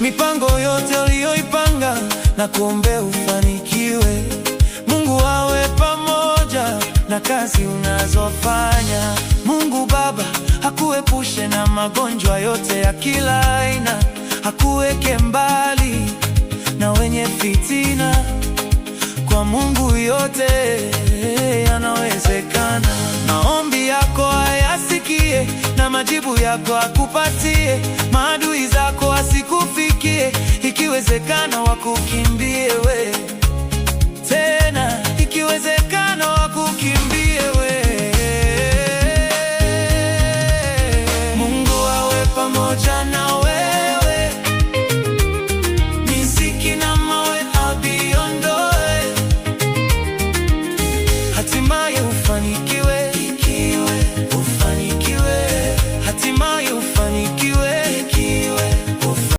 mipango yote uliyoipanga na kuombea ufanikiwe. Mungu awe pamoja na kazi unazofanya. Mungu Baba akuepushe na magonjwa yote ya kila aina, akuweke mbali na wenye fitina. Kwa Mungu yote yanawezekana. Maombi yako ayasikie na majibu yako akupatie. Maadui zako asikufikie, ikiwezekana wakukimbie.